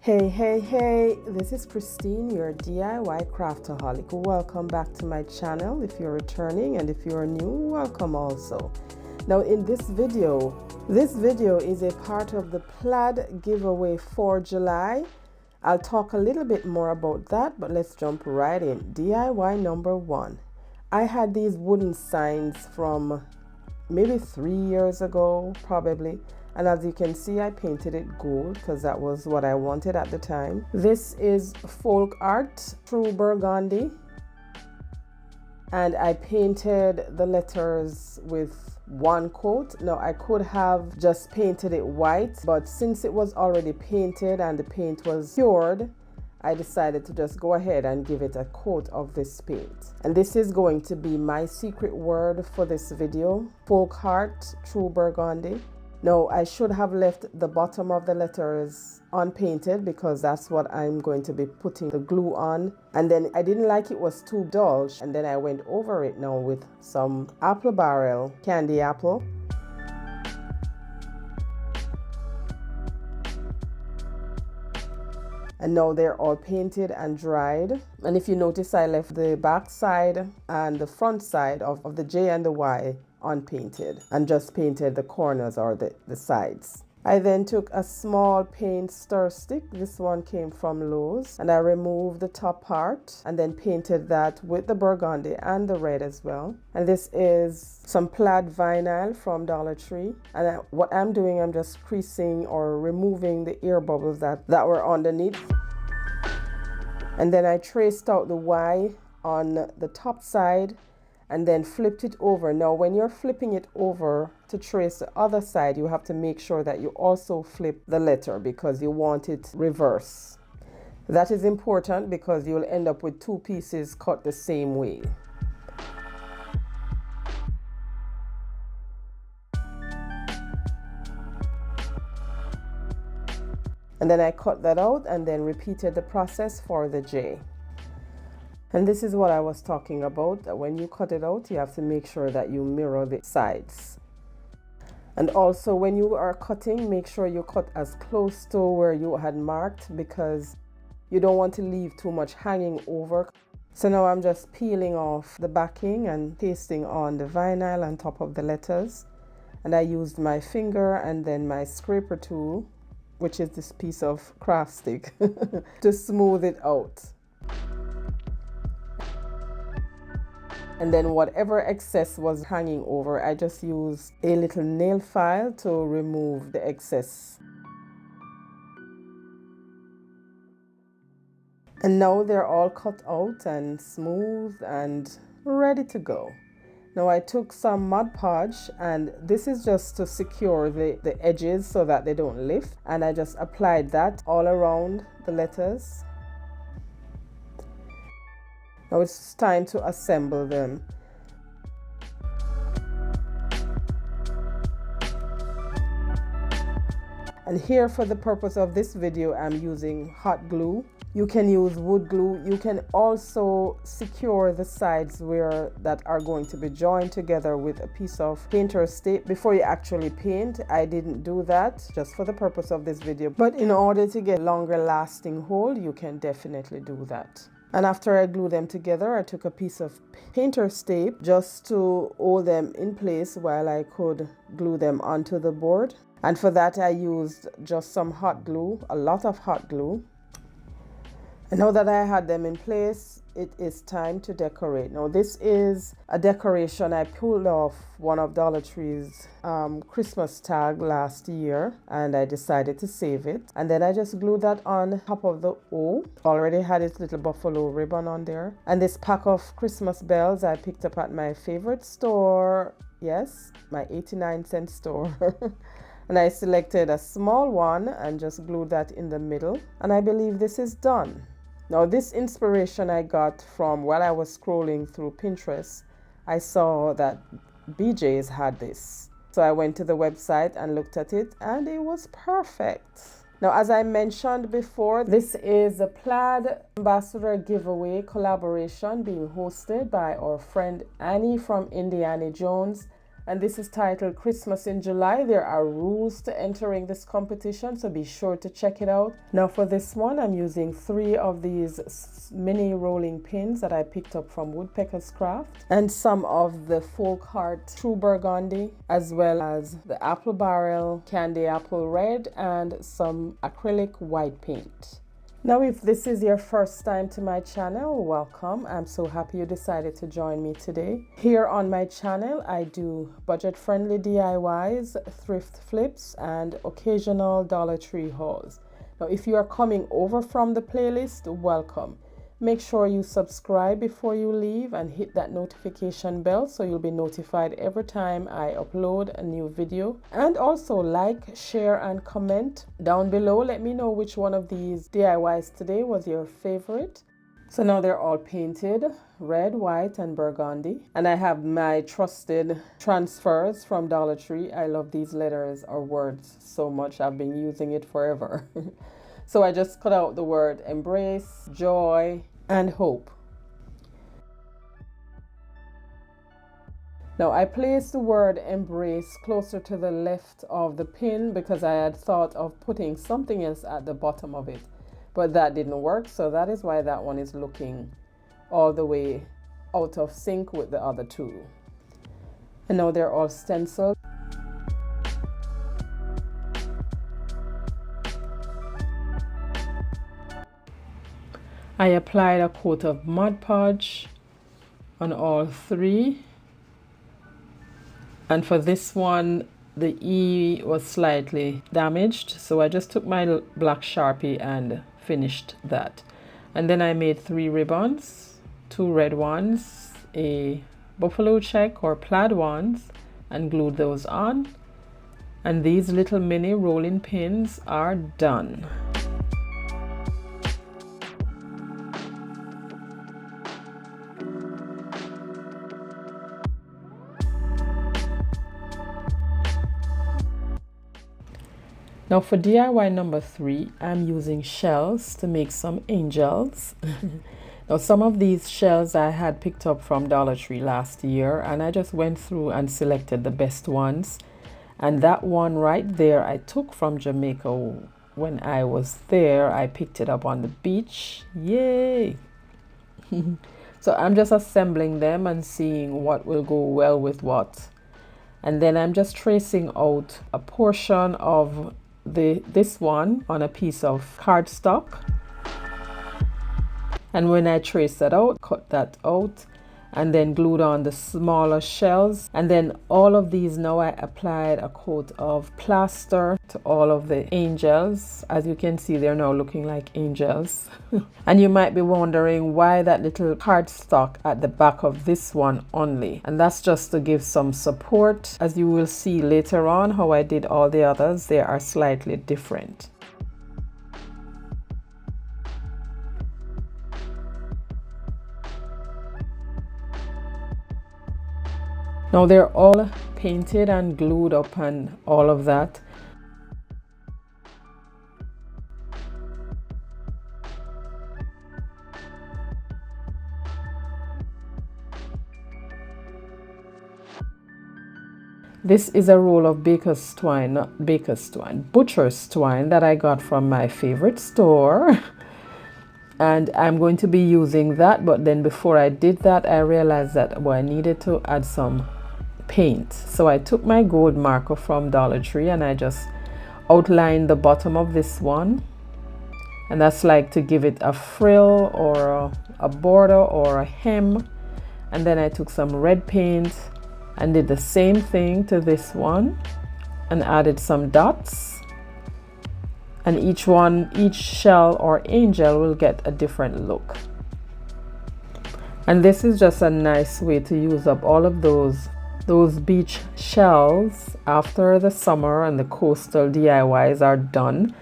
Hey, this is Christine, your DIY craftaholic. Welcome back to my channel if you're returning, and if you're new, welcome also. Now in this video is a part of the Plaid giveaway for July. I'll talk a little bit more about that, but let's jump right in. DIY number 1. I had these wooden signs from maybe 3 years ago, probably. And as you can see, I painted it gold because that was what I wanted at the time. This is folk art, true burgundy. And I painted the letters with one coat. Now I could have just painted it white, but since it was already painted and the paint was cured, I decided to just go ahead and give it a coat of this paint. And this is going to be my secret word for this video, folk art, true burgundy. Now, I should have left the bottom of the letters unpainted because that's what I'm going to be putting the glue on. And then I didn't like it was too dull, and then I went over it now with some apple barrel candy apple. And now they're all painted and dried. And if you notice, I left the back side and the front side of the J and the Y unpainted and just painted the corners or the sides. I then took a small paint stir stick. This one came from Lowe's, and I removed the top part and then painted that with the burgundy and the red as well. And this is some Plaid vinyl from Dollar Tree. And what I'm doing, I'm just creasing or removing the air bubbles that were underneath. And then I traced out the Y on the top side and then flipped it over. Now, when you're flipping it over to trace the other side, you have to make sure that you also flip the letter because you want it reverse. That is important because you'll end up with two pieces cut the same way. And then I cut that out and then repeated the process for the J. And this is what I was talking about, that when you cut it out, you have to make sure that you mirror the sides. And also when you are cutting, make sure you cut as close to where you had marked because you don't want to leave too much hanging over. So now I'm just peeling off the backing and pasting on the vinyl on top of the letters. And I used my finger and then my scraper tool, which is this piece of craft stick, to smooth it out. And then whatever excess was hanging over, I just used a little nail file to remove the excess. And now they're all cut out and smooth and ready to go. Now I took some Mod Podge, and this is just to secure the edges so that they don't lift. And I just applied that all around the letters. Now it's time to assemble them. And here, for the purpose of this video, I'm using hot glue. You can use wood glue. You can also secure the sides that are going to be joined together with a piece of painter's tape before you actually paint. I didn't do that just for the purpose of this video, but in order to get longer lasting hold, you can definitely do that. And after I glued them together, I took a piece of painter's tape just to hold them in place while I could glue them onto the board. And for that, I used just some hot glue, a lot of hot glue. And now that I had them in place, it is time to decorate. Now this is a decoration I pulled off one of Dollar Tree's Christmas tag last year, and I decided to save it. And then I just glued that on top of the O. Already had its little buffalo ribbon on there. And this pack of Christmas bells I picked up at my favorite store. Yes, my 89-cent store. And I selected a small one and just glued that in the middle. And I believe this is done. Now this inspiration I got from while I was scrolling through Pinterest. I saw that BJ's had this. So I went to the website and looked at it, and it was perfect. Now, as I mentioned before, this is a Plaid Ambassador giveaway collaboration being hosted by our friend Annie from Indiana Jones and this is titled Christmas in July. There are rules to entering this competition, so be sure to check it out. Now for this one, I'm using 3 of these mini rolling pins that I picked up from Woodpecker's Craft, and some of the Folk Heart True Burgundy, as well as the Apple Barrel Candy Apple Red, and some acrylic white paint. Now, if this is your first time to my channel, welcome. I'm so happy you decided to join me today. Here on my channel, I do budget-friendly DIYs, thrift flips, and occasional Dollar Tree hauls. Now, if you are coming over from the playlist, welcome. Make sure you subscribe before you leave and hit that notification bell so you'll be notified every time I upload a new video. And also like, share, and comment down below. Let me know which one of these DIYs today was your favorite. So now they're all painted red, white, and burgundy. And I have my trusted transfers from Dollar Tree. I love these letters or words so much. I've been using it forever. So I just cut out the word embrace, joy, and hope. Now I placed the word embrace closer to the left of the pin because I had thought of putting something else at the bottom of it, but that didn't work, so that is why that one is looking all the way out of sync with the other two. And now they're all stenciled. I applied a coat of Mod Podge on all 3. And for this one, the E was slightly damaged, so I just took my black Sharpie and finished that. And then I made 3 ribbons, 2 red ones, a buffalo check or plaid ones, and glued those on. And these little mini rolling pins are done. Now for DIY number 3, I'm using shells to make some angels. Now some of these shells I had picked up from Dollar Tree last year, and I just went through and selected the best ones. And that one right there I took from Jamaica when I was there. I picked it up on the beach. Yay! So I'm just assembling them and seeing what will go well with what. And then I'm just tracing out a portion of this one on a piece of cardstock, and when I trace that out, cut that out, and then glued on the smaller shells. And then all of these, now I applied a coat of plaster to all of the angels. As you can see, they're now looking like angels. And you might be wondering why that little cardstock at the back of this one only, and that's just to give some support. As you will see later on how I did all the others, they are slightly different. Now they're all painted and glued up and all of that. This is a roll of baker's twine, not baker's twine, butcher's twine that I got from my favorite store. And I'm going to be using that, but then before I did that, I realized that I needed to add some paint. So I took my gold marker from Dollar Tree and I just outlined the bottom of this one, and that's like to give it a frill or a border or a hem. And then I took some red paint and did the same thing to this one and added some dots, and each shell or angel will get a different look. And this is just a nice way to use up all of those beach shells after the summer and the coastal DIYs are done,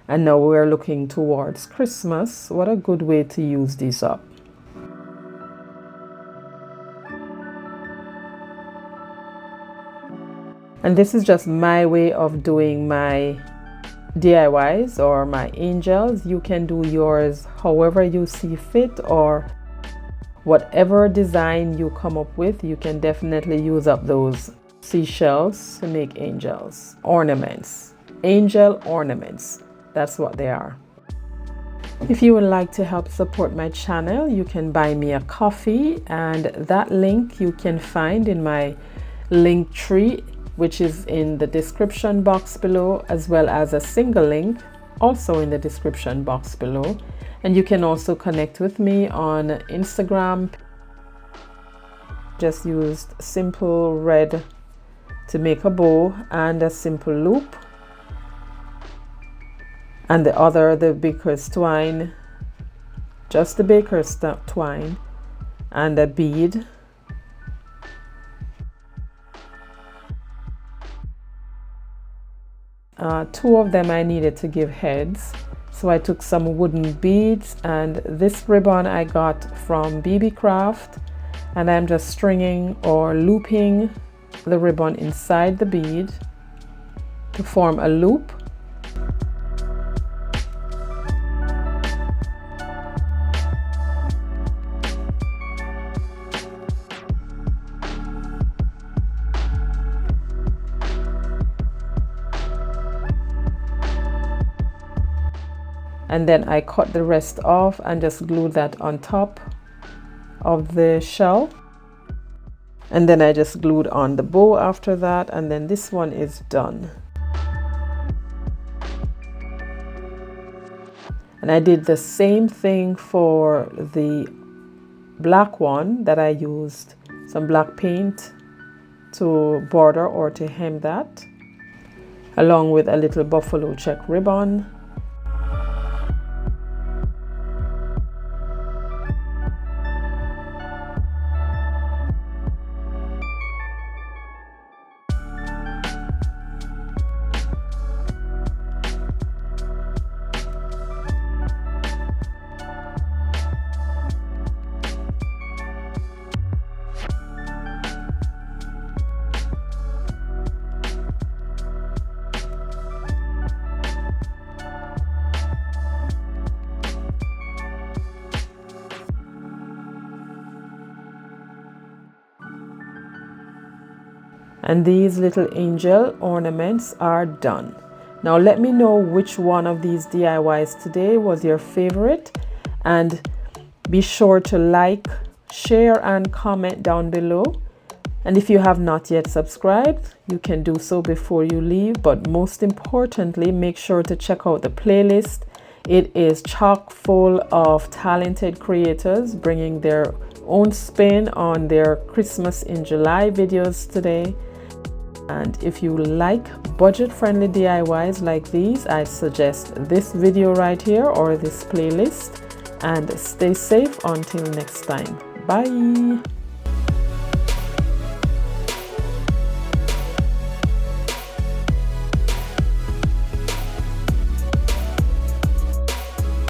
and now we're looking towards Christmas. What a good way to use these up. And this is just my way of doing my DIYs or my angels. You can do yours however you see fit, or whatever design you come up with, you can definitely use up those seashells to make angels. Ornaments. Angel ornaments. That's what they are. If you would like to help support my channel, you can buy me a coffee, and that link you can find in my link tree, which is in the description box below, as well as a single link also in the description box below. And you can also connect with me on Instagram. Just used simple red to make a bow and a simple loop, and the other, the baker's twine, just the baker's twine and a bead. Two of them I needed to give heads, so I took some wooden beads, and this ribbon I got from BB Craft, and I'm just stringing or looping the ribbon inside the bead to form a loop. And then I cut the rest off and just glued that on top of the shell. And then I just glued on the bow after that, and then this one is done. And I did the same thing for the black one, that I used some black paint to border or to hem that, along with a little buffalo check ribbon. And these little angel ornaments are done. Now let me know which one of these DIYs today was your favorite, and be sure to like, share and comment down below. And if you have not yet subscribed, you can do so before you leave, but most importantly, make sure to check out the playlist. It is chock full of talented creators bringing their own spin on their Christmas in July videos today. And if you like budget-friendly DIYs like these, I suggest this video right here or this playlist. And stay safe until next time. Bye!